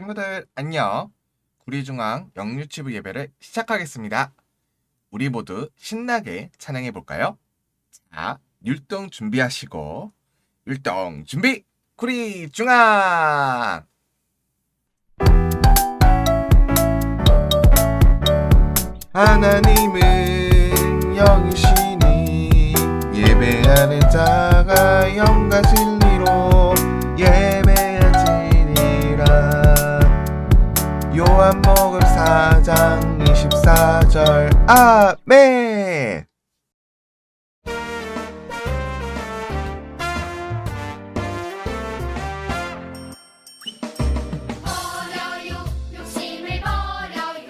친구들 안녕. 구리중앙 영유치부 예배를 시작하겠습니다. 우리 모두 신나게 찬양해 볼까요? 자, 율동 준비하시고 율동 준비! 구리중앙! 하나님은 영이시니 예배하는 자가 영과 진리로 예배하지니라. 요한복음 4장 24절 아멘. 버려요 욕심을 버려요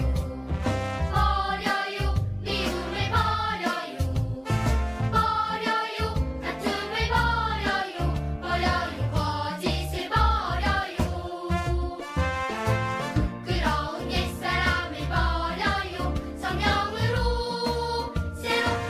버려요 미움을 버려요 버려요 다툼을 버려요 버려요 거짓을 버려요 부끄러운 옛사람을 버려요 성령으로 새롭게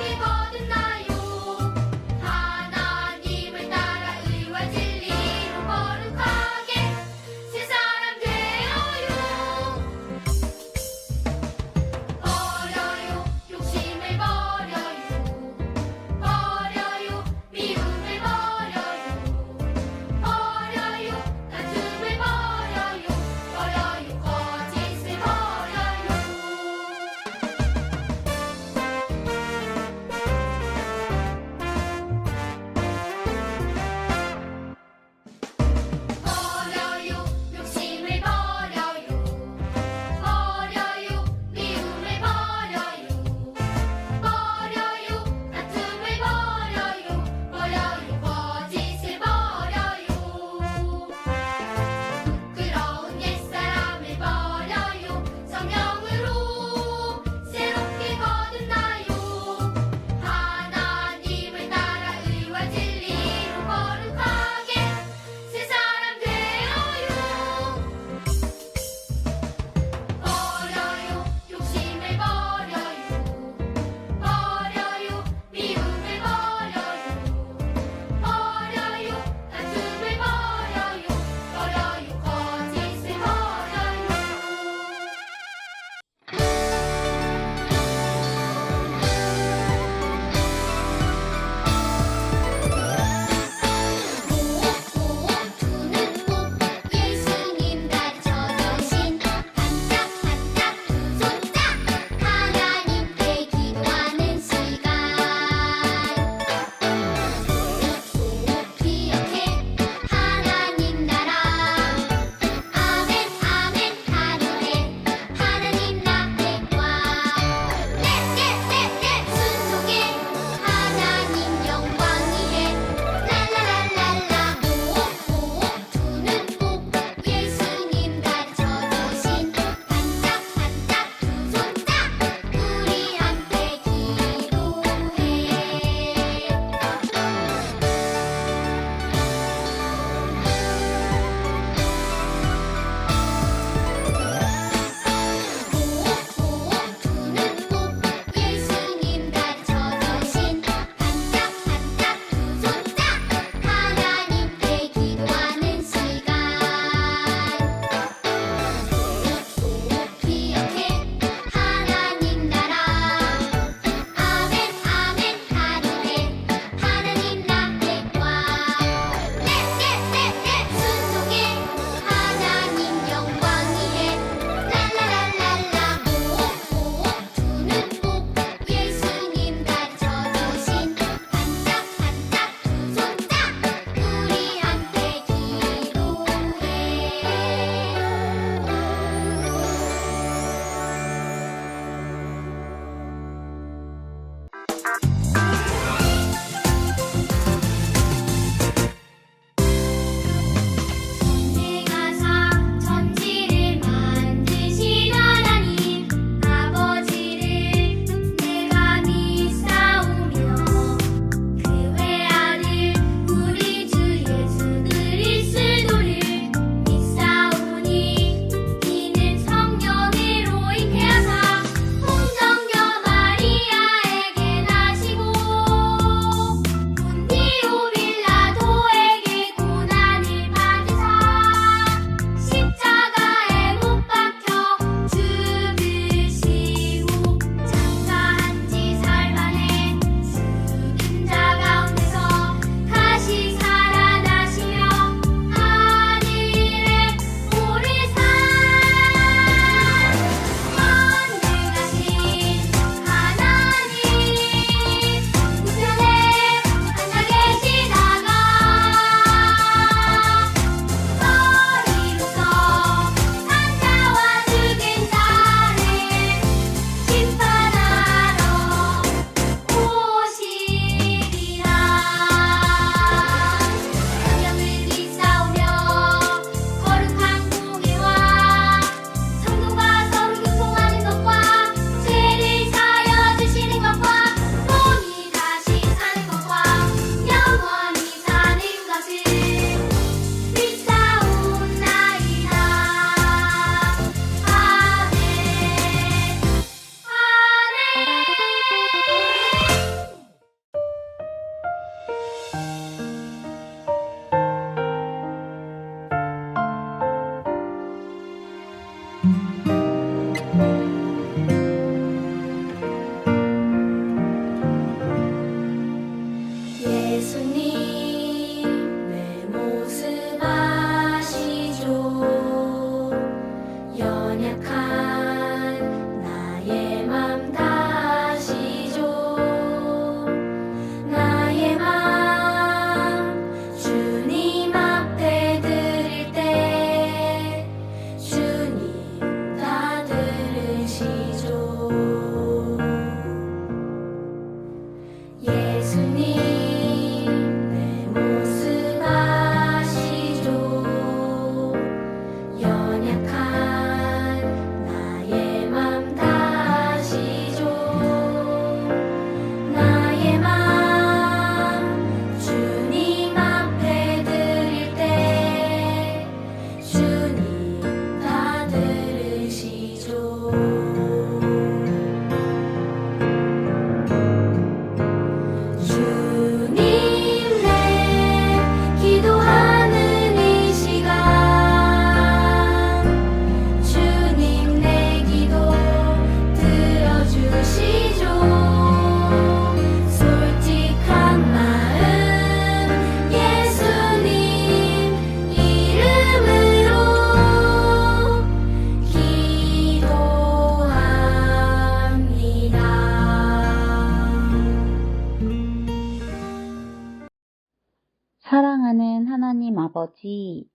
거지.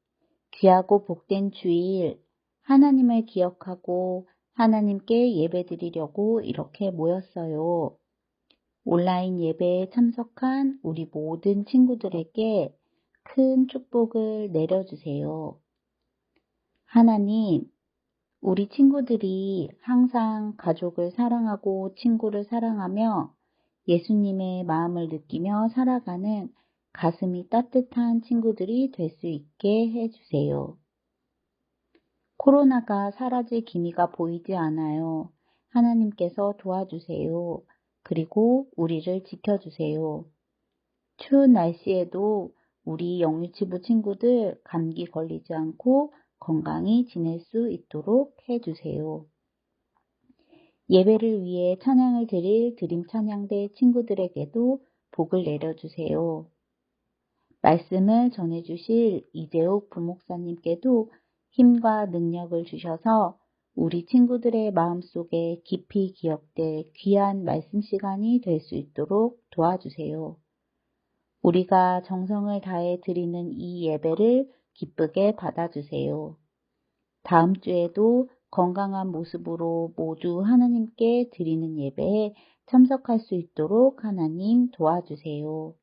귀하고 복된 주일, 하나님을 기억하고 하나님께 예배드리려고 이렇게 모였어요. 온라인 예배에 참석한 우리 모든 친구들에게 큰 축복을 내려주세요. 하나님, 우리 친구들이 항상 가족을 사랑하고 친구를 사랑하며 예수님의 마음을 느끼며 살아가는 가슴이 따뜻한 친구들이 될 수 있게 해주세요. 코로나가 사라질 기미가 보이지 않아요. 하나님께서 도와주세요. 그리고 우리를 지켜주세요. 추운 날씨에도 우리 영유치부 친구들 감기 걸리지 않고 건강히 지낼 수 있도록 해주세요. 예배를 위해 찬양을 드릴 드림 찬양대 친구들에게도 복을 내려주세요. 말씀을 전해주실 이재욱 부목사님께도 힘과 능력을 주셔서 우리 친구들의 마음속에 깊이 기억될 귀한 말씀 시간이 될 수 있도록 도와주세요. 우리가 정성을 다해 드리는 이 예배를 기쁘게 받아주세요. 다음 주에도 건강한 모습으로 모두 하나님께 드리는 예배에 참석할 수 있도록 하나님 도와주세요.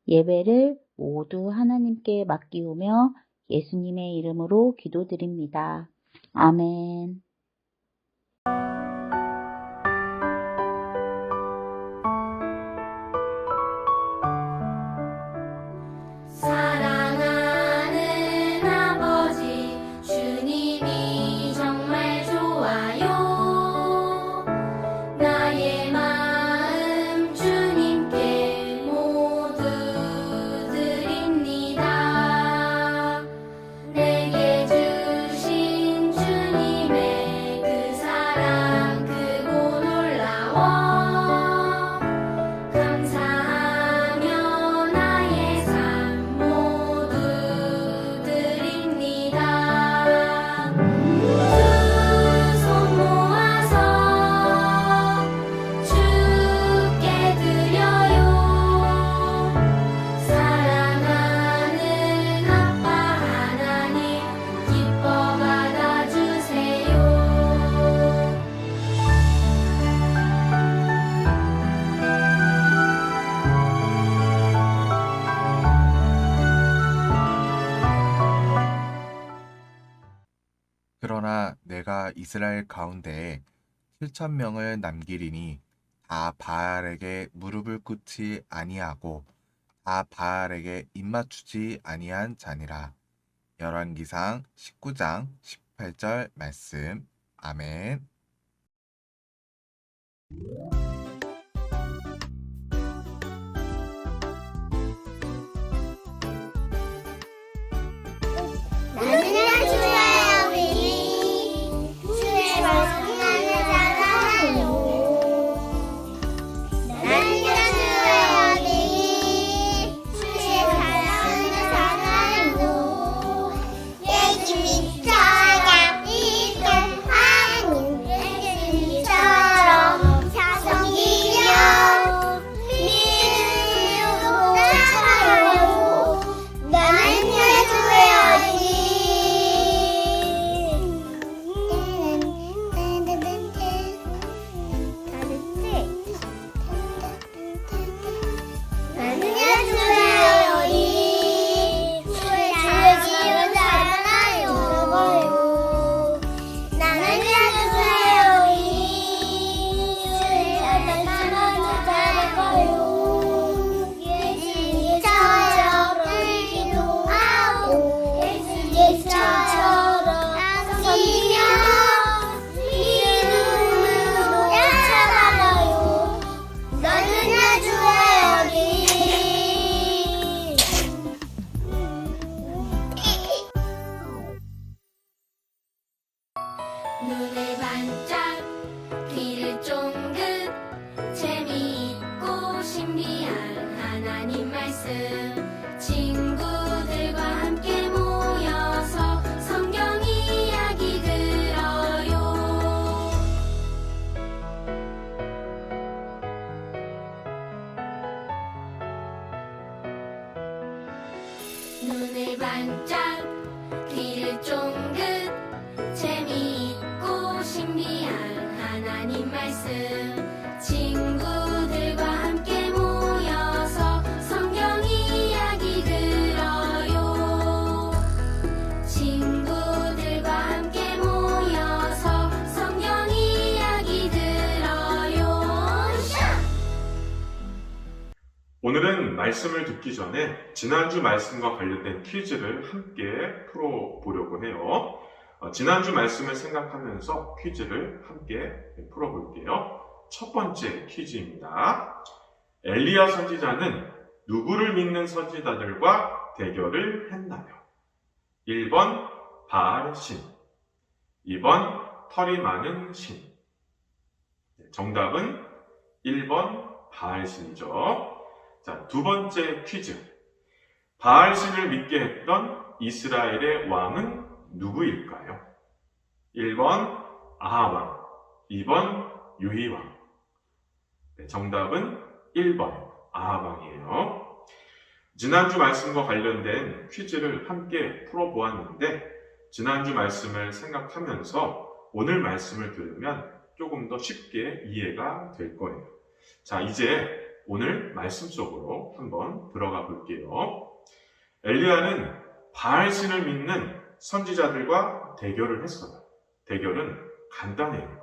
예배를 모두 하나님께 맡기우며 예수님의 이름으로 기도드립니다. 아멘. 사랑하는 아버지 주님이 정말 좋아요. 나의 마음 주님께 모두 드립니다. 내게 주신 주님의 그 사랑 크고 놀라워 감사하며 나의 삶 모두 드립니다. 두 손 모아서 주께 드려요. 사랑하는 아빠 하나님 기뻐 받아주세요. 그러나 내가 이스라엘 가운데에 7,000명을 남기리니 다 바알에게 무릎을 꿇지 아니하고 다 바알에게 입맞추지 아니한 자니라. 열왕기상 19장 18절 말씀. 아멘. 나는 주의 어린이 주의 말씀을 따라요. 나는 주의 어린이 주의 사랑을 따라요. 예수님처럼 이동하는 예수님처럼 섬기며 믿음으로 살아요. 나는 주의 어린이 나는 주의 어린이 주의 사랑을 따라요. 나는 주의 어린이 주의 말씀을 따라요. 예수님처럼 기도하고 예수님처럼 섬기며 믿음으로 살아가요. 너는 주의 어린이 눈을 반짝 귀를 쫑긋 재미있고 신비한 하나님 말씀 친구들과 함께 모여서 성경 이야기 들어요. 눈을 반짝 말씀을 듣기 전에 지난주 말씀과 관련된 퀴즈를 함께 풀어보려고 해요. 지난주 말씀을 생각하면서 퀴즈를 함께 풀어볼게요. 첫 번째 퀴즈입니다. 엘리야 선지자는 누구를 믿는 선지자들과 대결을 했나요? 1번 바알 신, 2번 털이 많은 신. 정답은 1번 바알 신이죠. 자, 두 번째 퀴즈. 바알 신을 믿게 했던 이스라엘의 왕은 누구일까요? 1번 아합, 2번 유희왕. 정답은 1번 아합왕이에요. 지난주 말씀과 관련된 퀴즈를 함께 풀어보았는데 지난주 말씀을 생각하면서 오늘 말씀을 들으면 조금 더 쉽게 이해가 될 거예요. 자, 이제 오늘 말씀 속으로 한번 들어가 볼게요. 엘리야는 바알 신을 믿는 선지자들과 대결을 했어요. 대결은 간단해요.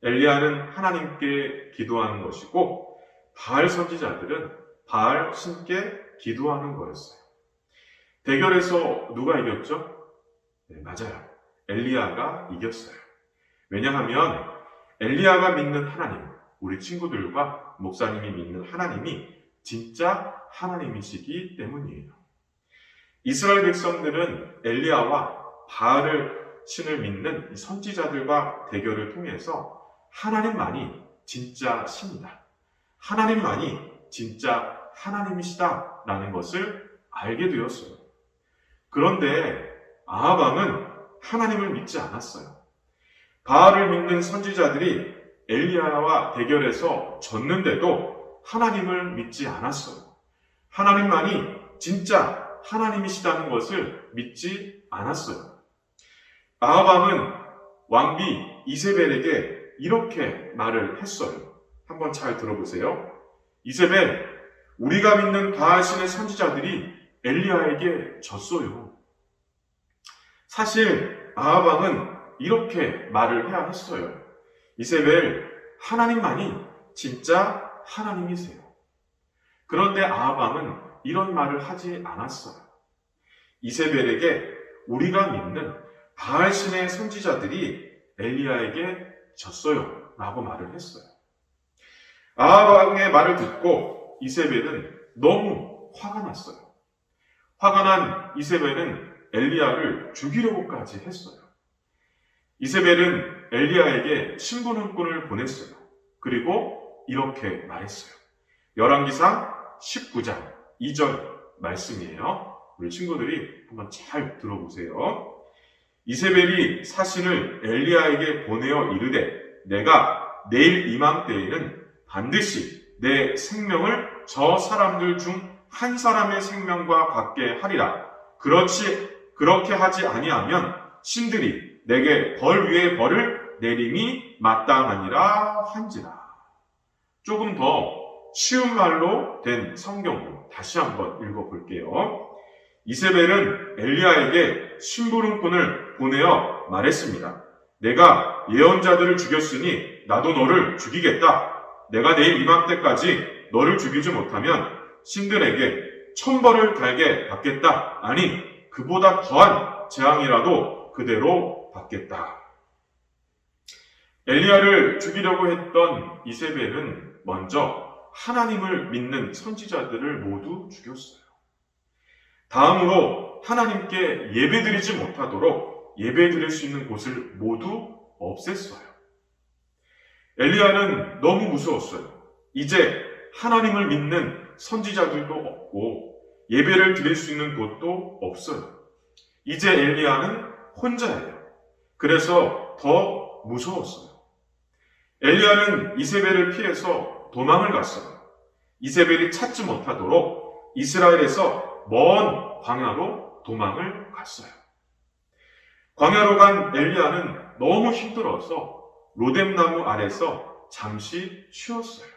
엘리야는 하나님께 기도하는 것이고 바알 선지자들은 바알 신께 기도하는 거였어요. 대결에서 누가 이겼죠? 네, 맞아요. 엘리야가 이겼어요. 왜냐하면 엘리야가 믿는 하나님, 우리 친구들과 목사님이 믿는 하나님이 진짜 하나님이시기 때문이에요. 이스라엘 백성들은 엘리야와 바알 신을 믿는 선지자들과 대결을 통해서 하나님만이 진짜 신이다. 하나님만이 진짜 하나님이시다라는 것을 알게 되었어요. 그런데 아합 왕은 하나님을 믿지 않았어요. 바알을 믿는 선지자들이 엘리야와 대결해서 졌는데도 하나님을 믿지 않았어요. 하나님만이 진짜 하나님이시다는 것을 믿지 않았어요. 아합 왕은 왕비 이세벨에게 이렇게 말을 했어요. 한번 잘 들어보세요. 이세벨, 우리가 믿는 바알 신의 선지자들이 엘리야에게 졌어요. 사실 아합 왕은 이렇게 말을 해야 했어요. 이세벨, 하나님만이 진짜 하나님이세요. 그런데 아합 왕은 이런 말을 하지 않았어요. 이세벨에게 우리가 믿는 바알 신의 선지자들이 엘리야에게 졌어요 라고 말을 했어요. 아합 왕의 말을 듣고 이세벨은 너무 화가 났어요. 화가 난 이세벨은 엘리야를 죽이려고까지 했어요. 이세벨은 엘리야에게 심부름꾼을 보냈어요. 그리고 이렇게 말했어요. 열왕기상 19장 2절 말씀이에요. 우리 친구들이 한번 잘 들어보세요. 이세벨이 사신을 엘리야에게 보내어 이르되 내가 내일 이맘때에는 반드시 내 생명을 저 사람들 중 한 사람의 생명과 같게 하리라. 그렇게 하지 아니하면 신들이 내게 벌 위에 벌을 내림이 마땅하니라 한지라. 조금 더 쉬운 말로 된 성경을 다시 한번 읽어볼게요. 이세벨은 엘리야에게 심부름꾼을 보내어 말했습니다. 내가 예언자들을 죽였으니 나도 너를 죽이겠다. 내가 내일 이맘때까지 너를 죽이지 못하면 신들에게 천벌을 달게 받겠다. 아니, 그보다 더한 재앙이라도 그대로 받겠다. 엘리야를 죽이려고 했던 이세벨은 먼저 하나님을 믿는 선지자들을 모두 죽였어요. 다음으로 하나님께 예배드리지 못하도록 예배드릴 수 있는 곳을 모두 없앴어요. 엘리야는 너무 무서웠어요. 이제 하나님을 믿는 선지자들도 없고 예배를 드릴 수 있는 곳도 없어요. 이제 엘리야는 혼자예요. 그래서 더 무서웠어요. 엘리야는 이세벨을 피해서 도망을 갔어요. 이세벨이 찾지 못하도록 이스라엘에서 먼 광야로 도망을 갔어요. 광야로 간 엘리야는 너무 힘들어서 로뎀나무 아래서 잠시 쉬었어요.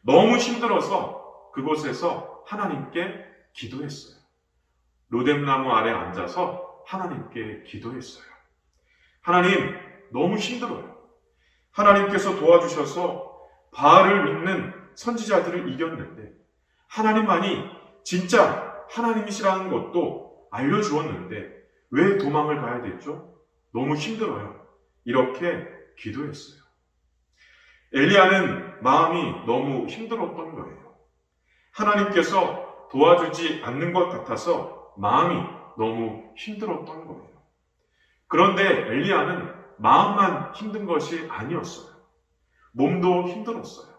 너무 힘들어서 그곳에서 하나님께 기도했어요. 로뎀나무 아래 앉아서 하나님께 기도했어요. 하나님, 너무 힘들어요. 하나님께서 도와주셔서 바알을 믿는 선지자들을 이겼는데 하나님만이 진짜 하나님이시라는 것도 알려주었는데 왜 도망을 가야 됐죠? 너무 힘들어요. 이렇게 기도했어요. 엘리야는 마음이 너무 힘들었던 거예요. 하나님께서 도와주지 않는 것 같아서 마음이 너무 힘들었던 거예요. 그런데 엘리야는 마음만 힘든 것이 아니었어요. 몸도 힘들었어요.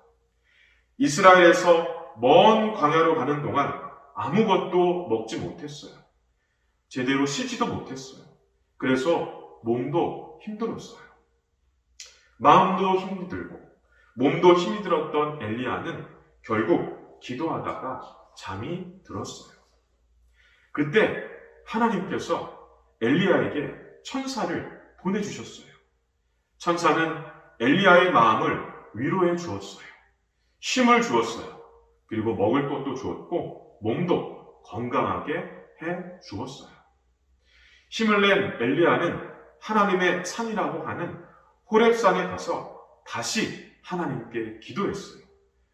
이스라엘에서 먼 광야로 가는 동안 아무것도 먹지 못했어요. 제대로 쉬지도 못했어요. 그래서 몸도 힘들었어요. 마음도 힘이 들고 몸도 힘이 들었던 엘리야는 결국 기도하다가 잠이 들었어요. 그때 하나님께서 엘리야에게 천사를 보내주셨어요. 천사는 엘리야의 마음을 위로해 주었어요. 힘을 주었어요. 그리고 먹을 것도 주었고 몸도 건강하게 해 주었어요. 힘을 낸 엘리야는 하나님의 산이라고 하는 호렙산에 가서 다시 하나님께 기도했어요.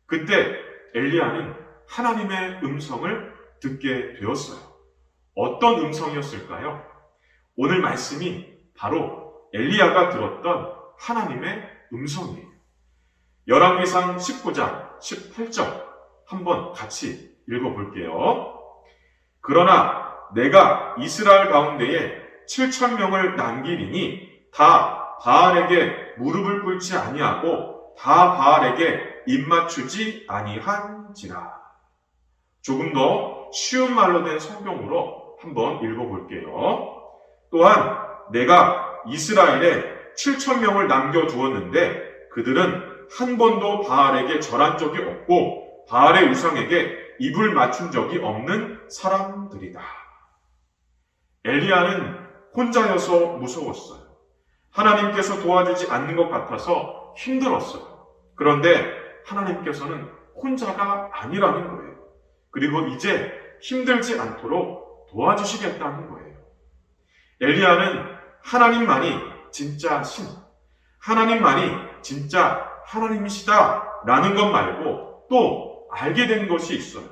그때 엘리야는 하나님의 음성을 듣게 되었어요. 어떤 음성이었을까요? 오늘 말씀이 바로 엘리야가 들었던 하나님의 음성이에요. 열왕기상 19장 18절 한번 같이 읽어볼게요. 그러나 내가 이스라엘 가운데에 7,000명을 남기리니 다 바알에게 무릎을 꿇지 아니하고 다 바알에게 입맞추지 아니한지라. 조금 더 쉬운 말로 된 성경으로 한번 읽어볼게요. 또한 내가 이스라엘에 7,000명을 남겨두었는데 그들은 한 번도 바알에게 절한 적이 없고 바알의 우상에게 입을 맞춘 적이 없는 사람들이다. 엘리야는 혼자여서 무서웠어요. 하나님께서 도와주지 않는 것 같아서 힘들었어요. 그런데 하나님께서는 혼자가 아니라는 거예요. 그리고 이제 힘들지 않도록 도와주시겠다는 거예요. 엘리야는 하나님만이 진짜 신, 하나님만이 진짜 하나님이시다라는 것 말고 또 알게 된 것이 있어요.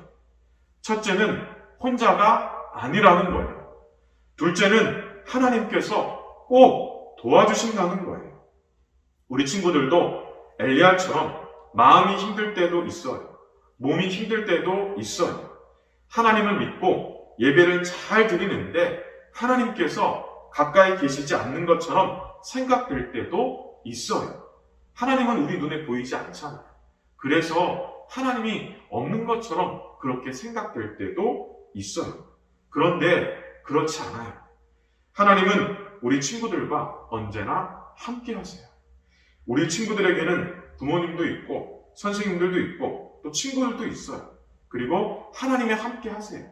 첫째는 혼자가 아니라는 거예요. 둘째는 하나님께서 꼭 도와주신다는 거예요. 우리 친구들도 엘리야처럼 마음이 힘들 때도 있어요. 몸이 힘들 때도 있어요. 하나님을 믿고 예배를 잘 드리는데 하나님께서 가까이 계시지 않는 것처럼 생각될 때도 있어요. 하나님은 우리 눈에 보이지 않잖아요. 그래서 하나님이 없는 것처럼 그렇게 생각될 때도 있어요. 그런데 그렇지 않아요. 하나님은 우리 친구들과 언제나 함께 하세요. 우리 친구들에게는 부모님도 있고 선생님들도 있고 또 친구들도 있어요. 그리고 하나님이 함께 하세요.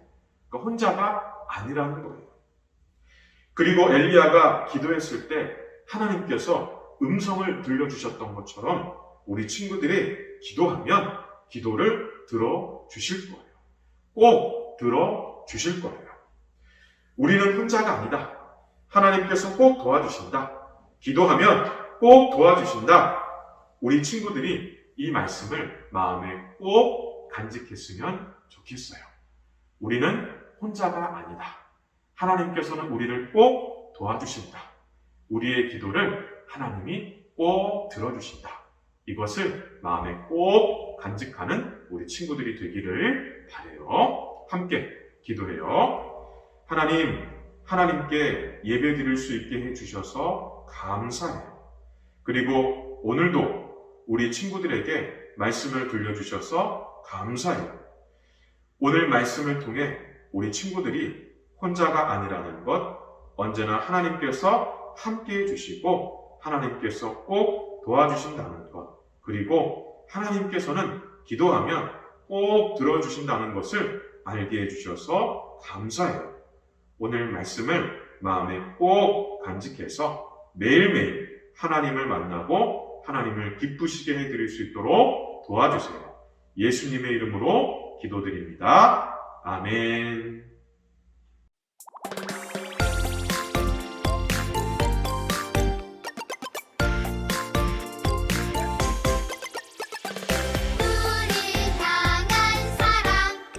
그러니까 혼자가 아니라는 거예요. 그리고 엘리야가 기도했을 때 하나님께서 음성을 들려주셨던 것처럼 우리 친구들이 기도하면 기도를 들어주실 거예요. 꼭 들어주실 거예요. 우리는 혼자가 아니다. 하나님께서 꼭 도와주신다. 기도하면 꼭 도와주신다. 우리 친구들이 이 말씀을 마음에 꼭 간직했으면 좋겠어요. 우리는 혼자가 아니다. 하나님께서는 우리를 꼭 도와주신다. 우리의 기도를 하나님이 꼭 들어주신다. 이것을 마음에 꼭 간직하는 우리 친구들이 되기를 바라요. 함께 기도해요. 하나님, 하나님께 예배 드릴 수 있게 해주셔서 감사해요. 그리고 오늘도 우리 친구들에게 말씀을 들려주셔서 감사해요. 오늘 말씀을 통해 우리 친구들이 혼자가 아니라는 것, 언제나 하나님께서 함께 해주시고 하나님께서 꼭 도와주신다는 것, 그리고 하나님께서는 기도하면 꼭 들어주신다는 것을 알게 해주셔서 감사해요. 오늘 말씀을 마음에 꼭 간직해서 매일매일 하나님을 만나고 하나님을 기쁘시게 해드릴 수 있도록 도와주세요. 예수님의 이름으로 기도드립니다. 아멘. 우리 향한 사랑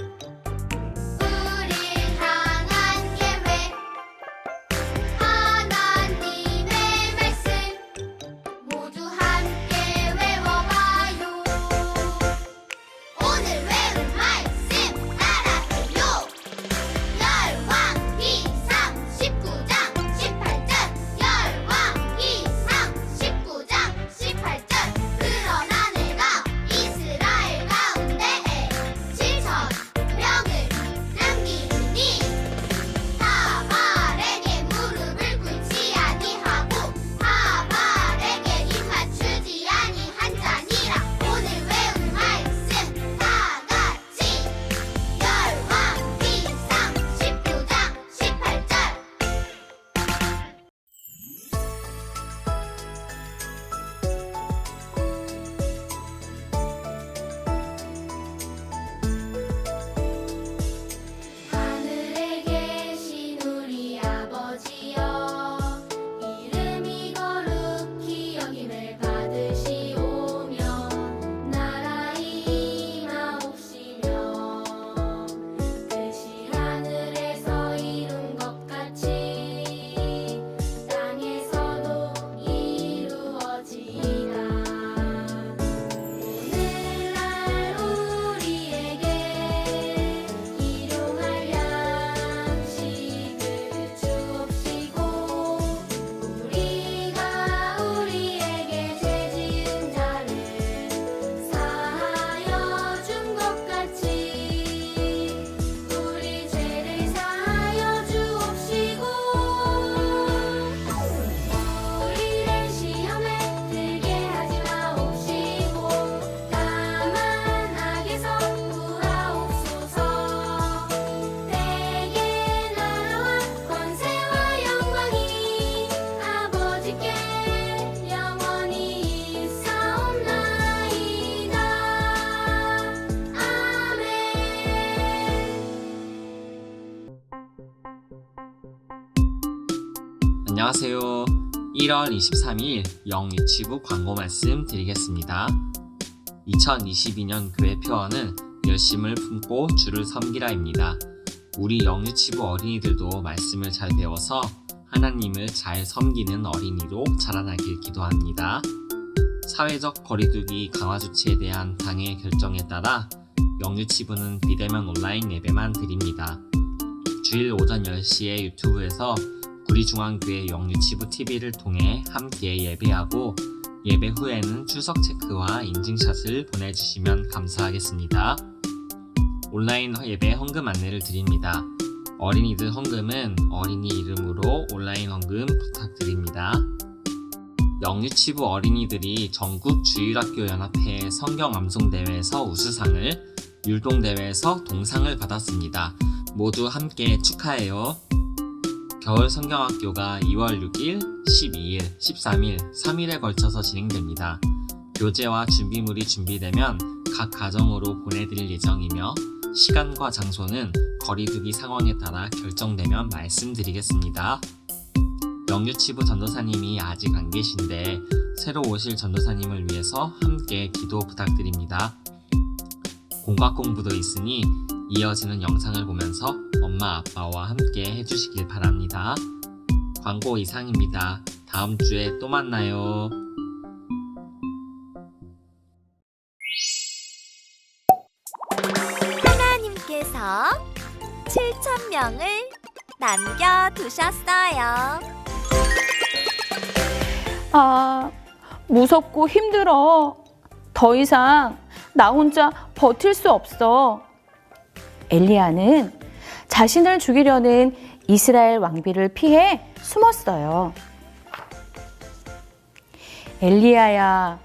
안녕하세요. 1월 23일 영유치부 광고 말씀 드리겠습니다. 2022년 교회 표어는 열심을 품고 주를 섬기라입니다. 우리 영유치부 어린이들도 말씀을 잘 배워서 하나님을 잘 섬기는 어린이로 자라나길 기도합니다. 사회적 거리두기 강화 조치에 대한 당의 결정에 따라 영유치부는 비대면 온라인 예배만 드립니다. 주일 오전 10시에 유튜브에서 구리중앙교회 영유치부 TV를 통해 함께 예배하고 예배 후에는 출석 체크와 인증샷을 보내주시면 감사하겠습니다. 온라인 예배 헌금 안내를 드립니다. 어린이들 헌금은 어린이 이름으로 온라인 헌금 부탁드립니다. 영유치부 어린이들이 전국 주일학교 연합회 성경 암송대회에서 우수상을, 율동대회에서 동상을 받았습니다. 모두 함께 축하해요. 겨울 성경학교가 2월 6일, 12일, 13일, 3일에 걸쳐서 진행됩니다. 교재와 준비물이 준비되면 각 가정으로 보내드릴 예정이며 시간과 장소는 거리두기 상황에 따라 결정되면 말씀드리겠습니다. 영유치부 전도사님이 아직 안 계신데 새로 오실 전도사님을 위해서 함께 기도 부탁드립니다. 공각 공부도 있으니 이어지는 영상을 보면서 엄마 아빠와 함께 해주시길 바랍니다. 광고 이상입니다. 다음 주에 또 만나요. 하나님께서 7,000명을 남겨두셨어요. 아, 무섭고 힘들어. 더 이상 나 혼자 버틸 수 없어. 엘리야는 자신을 죽이려는 이스라엘 왕비를 피해 숨었어요. 엘리야야,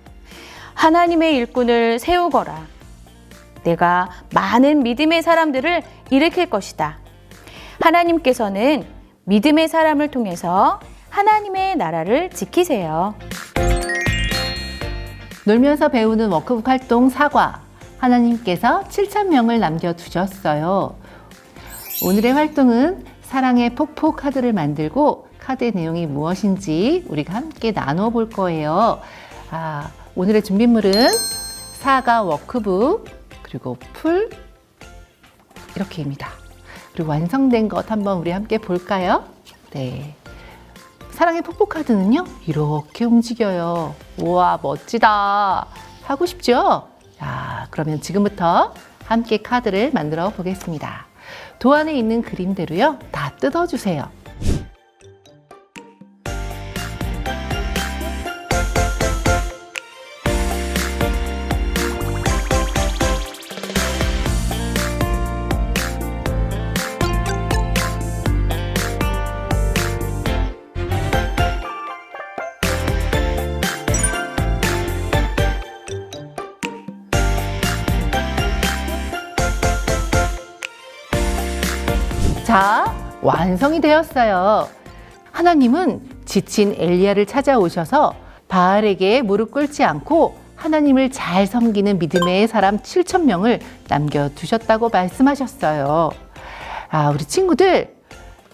하나님의 일꾼을 세우거라. 내가 많은 믿음의 사람들을 일으킬 것이다. 하나님께서는 믿음의 사람을 통해서 하나님의 나라를 지키세요. 놀면서 배우는 워크북 활동 사과. 하나님께서 7,000명을 남겨두셨어요. 오늘의 활동은 사랑의 폭포 카드를 만들고 카드의 내용이 무엇인지 우리가 함께 나눠 볼 거예요. 오늘의 준비물은 사과 워크북, 그리고 풀, 이렇게입니다. 그리고 완성된 것 한번 우리 함께 볼까요? 네. 사랑의 폭포 카드는요, 이렇게 움직여요. 우와, 멋지다. 하고 싶죠? 자, 그러면 지금부터 함께 카드를 만들어 보겠습니다. 도안에 있는 그림대로요, 다 뜯어주세요. 자, 완성이 되었어요. 하나님은 지친 엘리야를 찾아오셔서 바알에게 무릎 꿇지 않고 하나님을 잘 섬기는 믿음의 사람 7,000명을 남겨두셨다고 말씀하셨어요. 우리 친구들,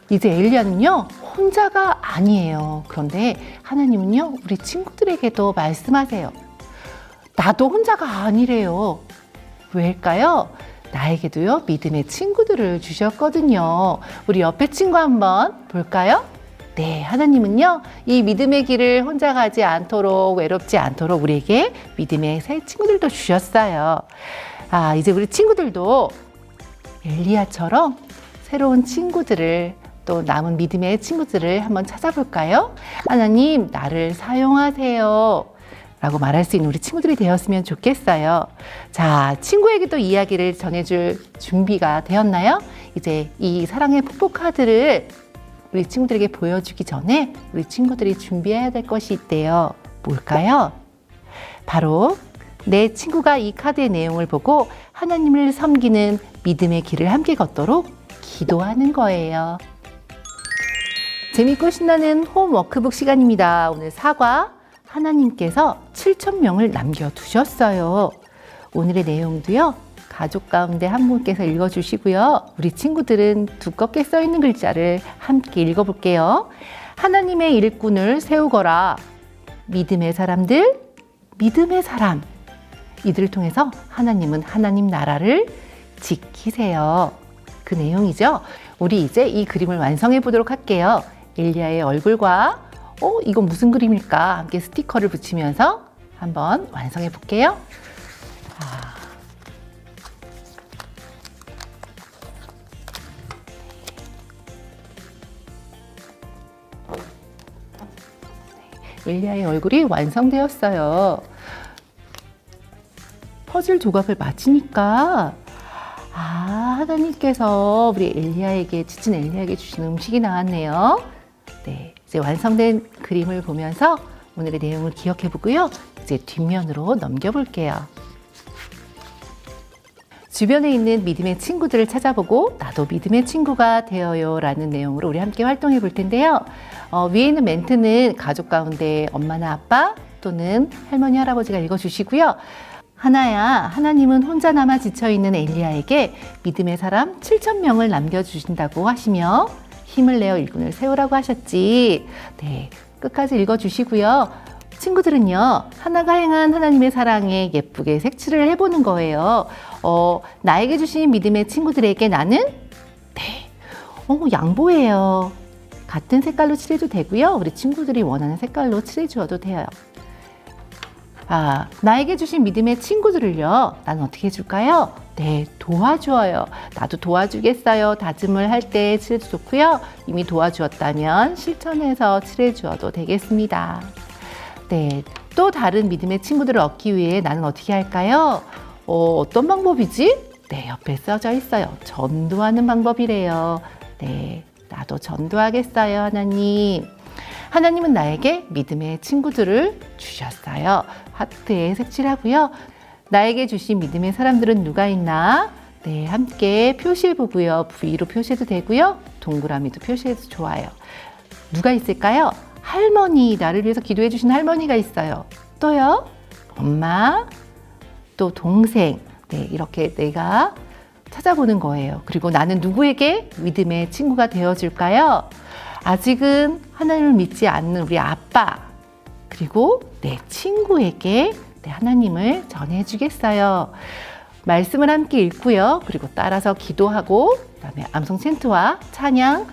이제 엘리야는요, 혼자가 아니에요. 그런데 하나님은요, 우리 친구들에게도 말씀하세요. 나도 혼자가 아니래요. 왜일까요? 나에게도요, 믿음의 친구들을 주셨거든요. 우리 옆에 친구 한번 볼까요? 네, 하나님은요, 이 믿음의 길을 혼자 가지 않도록, 외롭지 않도록 우리에게 믿음의 새 친구들도 주셨어요. 이제 우리 친구들도 엘리야처럼 새로운 친구들을, 또 남은 믿음의 친구들을 한번 찾아볼까요? 하나님, 나를 사용하세요. 라고 말할 수 있는 우리 친구들이 되었으면 좋겠어요. 자, 친구에게도 이야기를 전해줄 준비가 되었나요? 이제 이 사랑의 폭포 카드를 우리 친구들에게 보여주기 전에 우리 친구들이 준비해야 될 것이 있대요. 뭘까요? 바로 내 친구가 이 카드의 내용을 보고 하나님을 섬기는 믿음의 길을 함께 걷도록 기도하는 거예요. 재밌고 신나는 홈 워크북 시간입니다. 오늘 사과. 하나님께서 7,000명을 남겨두셨어요. 오늘의 내용도요, 가족 가운데 한 분께서 읽어주시고요. 우리 친구들은 두껍게 써있는 글자를 함께 읽어볼게요. 하나님의 일꾼을 세우거라. 믿음의 사람들, 믿음의 사람. 이들을 통해서 하나님은 하나님 나라를 지키세요. 그 내용이죠. 우리 이제 이 그림을 완성해 보도록 할게요. 엘리야의 얼굴과 이건 무슨 그림일까? 함께 스티커를 붙이면서 한번 완성해 볼게요. 엘리야의 얼굴이 완성되었어요. 퍼즐 조각을 맞히니까 하나님께서 우리 엘리야에게, 지친 엘리야에게 주신 음식이 나왔네요. 네, 이제 완성된 그림을 보면서 오늘의 내용을 기억해 보고요. 이제 뒷면으로 넘겨볼게요. 주변에 있는 믿음의 친구들을 찾아보고 나도 믿음의 친구가 되어요 라는 내용으로 우리 함께 활동해 볼 텐데요. 위에 있는 멘트는 가족 가운데 엄마나 아빠 또는 할머니, 할아버지가 읽어주시고요. 하나야, 하나님은 혼자 남아 지쳐있는 엘리야에게 믿음의 사람 7,000명을 남겨주신다고 하시며 힘을 내어 일꾼을 세우라고 하셨지. 네, 끝까지 읽어주시고요. 친구들은요, 하나가 행한 하나님의 사랑에 예쁘게 색칠을 해보는 거예요. 나에게 주신 믿음의 친구들에게 나는 양보해요. 같은 색깔로 칠해도 되고요. 우리 친구들이 원하는 색깔로 칠해 주어도 돼요. 나에게 주신 믿음의 친구들을요, 나는 어떻게 해줄까요? 네, 도와주어요. 나도 도와주겠어요. 다짐을 할 때 칠해도 좋고요. 이미 도와주었다면 실천해서 칠해 주어도 되겠습니다. 네, 또 다른 믿음의 친구들을 얻기 위해 나는 어떻게 할까요? 어떤 방법이지? 네, 옆에 써져 있어요. 전도하는 방법이래요. 네, 나도 전도하겠어요, 하나님. 하나님은 나에게 믿음의 친구들을 주셨어요. 하트에 색칠하고요. 나에게 주신 믿음의 사람들은 누가 있나? 네, 함께 표시해 보고요. V로 표시해도 되고요. 동그라미도 표시해도 좋아요. 누가 있을까요? 할머니, 나를 위해서 기도해 주신 할머니가 있어요. 또요? 엄마, 또 동생. 네, 이렇게 내가 찾아보는 거예요. 그리고 나는 누구에게 믿음의 친구가 되어줄까요? 아직은 하나님을 믿지 않는 우리 아빠, 그리고 내 친구에게 하나님을 전해주겠어요. 말씀을 함께 읽고요. 그리고 따라서 기도하고, 그다음에 암송 챈트와 찬양,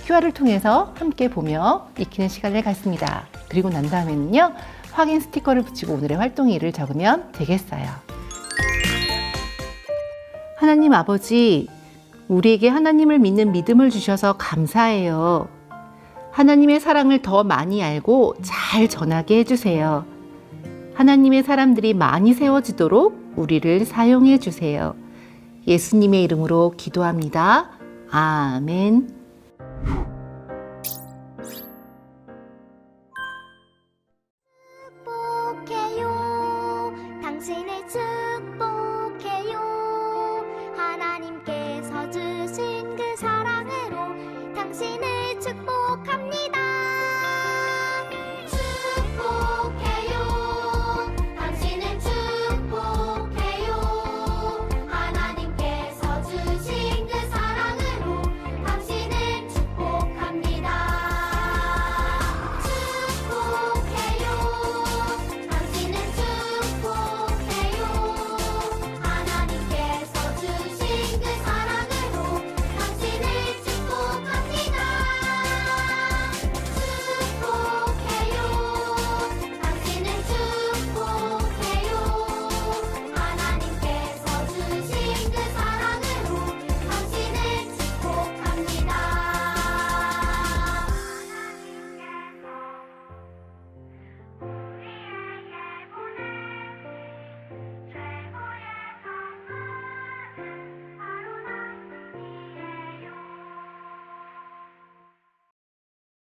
QR을 통해서 함께 보며 익히는 시간을 갖습니다. 그리고 난 다음에는요, 확인 스티커를 붙이고 오늘의 활동일을 적으면 되겠어요. 하나님 아버지, 우리에게 하나님을 믿는 믿음을 주셔서 감사해요. 하나님의 사랑을 더 많이 알고 잘 전하게 해주세요. 하나님의 사람들이 많이 세워지도록 우리를 사용해 주세요. 예수님의 이름으로 기도합니다. 아멘.